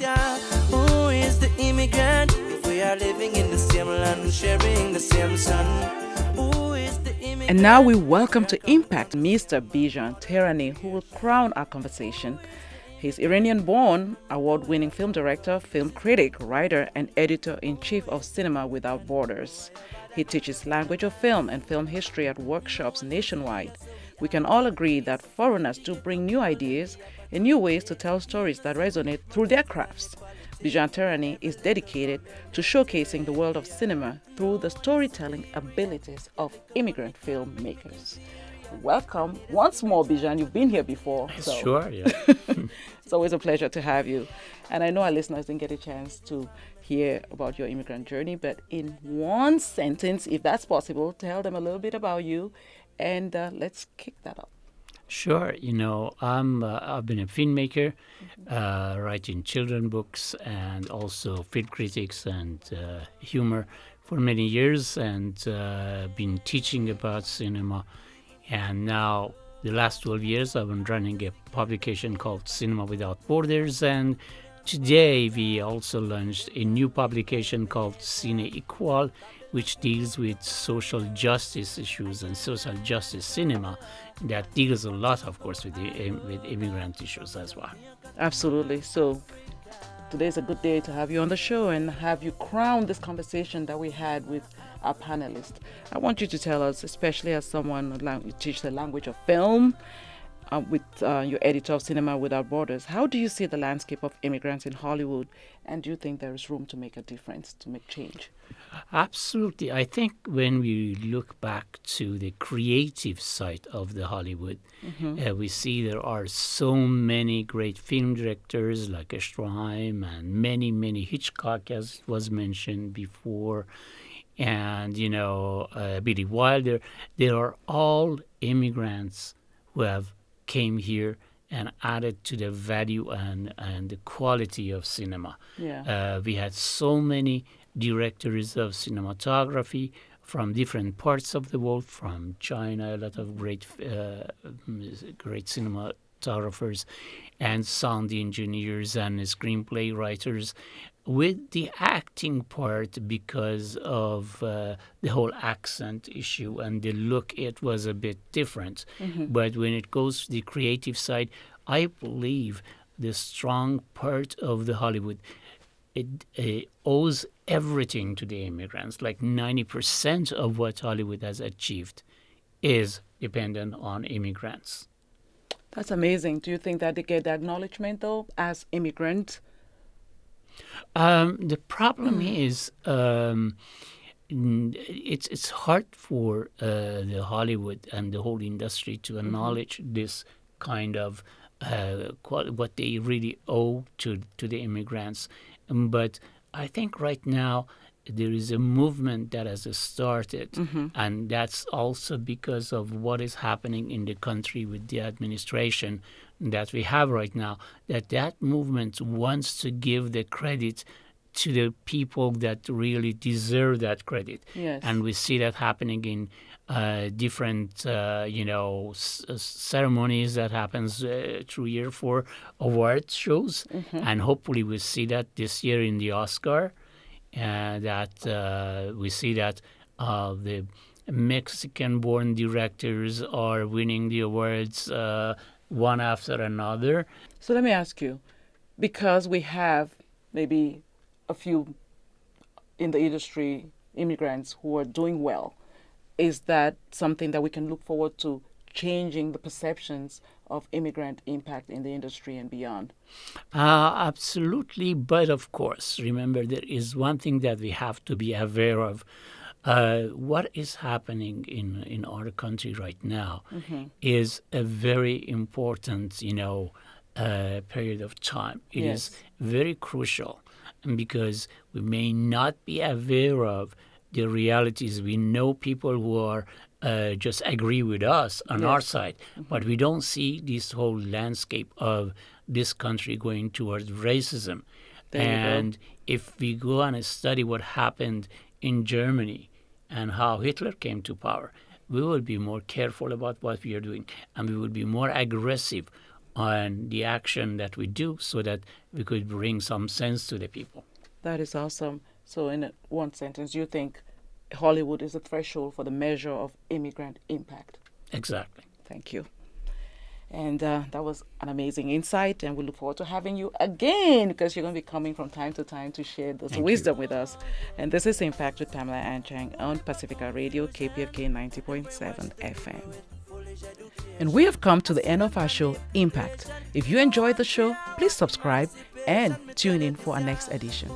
yeah. Who is the immigrant? If we are living in the same land, sharing the same sun. Who is the immigrant? And now we welcome to Impact Mr. Bijan Tehrani, who will crown our conversation. He's Iranian-born, award-winning film director, film critic, writer, and editor-in-chief of Cinema Without Borders. He teaches language of film and film history at workshops nationwide. We can all agree that foreigners do bring new ideas and new ways to tell stories that resonate through their crafts. Bijan Tehrani is dedicated to showcasing the world of cinema through the storytelling abilities of immigrant filmmakers. Welcome once more, Bijan. You've been here before. Sure, yeah. It's always a pleasure to have you. And I know our listeners didn't get a chance to hear about your immigrant journey, but in one sentence, if that's possible, tell them a little bit about you, and let's kick that up. Sure. I've been a filmmaker, writing children books and also film critics and humor for many years, and been teaching about cinema. And now, the last 12 years, I've been running a publication called Cinema Without Borders. And today, we also launched a new publication called Cine Equal, which deals with social justice issues and social justice cinema that deals a lot, of course, with immigrant issues as well. Absolutely. So today's a good day to have you on the show and have you crown this conversation that we had with our panelists. I want you to tell us, especially as someone who teaches the language of film, with your editor of Cinema Without Borders, how do you see the landscape of immigrants in Hollywood, and do you think there is room to make a difference, to make change? Absolutely. I think when we look back to the creative side of the Hollywood, we see there are so many great film directors like Stroheim and many, many Hitchcock, as was mentioned before, and, Billy Wilder. They are all immigrants who have came here and added to the value and the quality of cinema. Yeah. We had so many directors of cinematography from different parts of the world, from China, a lot of great cinematographers and sound engineers and screenplay writers, with the acting part because of the whole accent issue and the look, it was a bit different. But when it goes to the creative side, I believe the strong part of the Hollywood, it owes everything to the immigrants. Like 90% of what Hollywood has achieved is dependent on immigrants. That's amazing. Do you think that they get the acknowledgement, though, as immigrants? The problem is it's hard for the Hollywood and the whole industry to acknowledge this kind of what they really owe to the immigrants. But I think right now there is a movement that has started, and that's also because of what is happening in the country with the administration that we have right now, that movement wants to give the credit to the people that really deserve that credit. Yes. And we see that happening in different, ceremonies that happens through year for award shows. And hopefully we'll see that this year in the Oscar, that we see that the Mexican-born directors are winning the awards one after another. So let me ask you, because we have maybe a few in the industry, immigrants who are doing well, is that something that we can look forward to changing the perceptions of immigrant impact in the industry and beyond? Absolutely. But of course, remember, there is one thing that we have to be aware of. What is happening in our country right now is a very important, period of time. It is very crucial because we may not be aware of the realities. We know people who are just agree with us on our side, but we don't see this whole landscape of this country going towards racism. And if we go and study what happened in Germany and how Hitler came to power, we will be more careful about what we are doing, and we will be more aggressive on the action that we do so that we could bring some sense to the people. That is awesome. So, in one sentence, you think Hollywood is a threshold for the measure of immigrant impact? Exactly. Thank you. And that was an amazing insight, and we look forward to having you again, because you're going to be coming from time to time to share this wisdom with us. And this is Impact with Pamela Anchang on Pacifica Radio, KPFK 90.7 FM. And we have come to the end of our show, Impact. If you enjoyed the show, please subscribe and tune in for our next edition.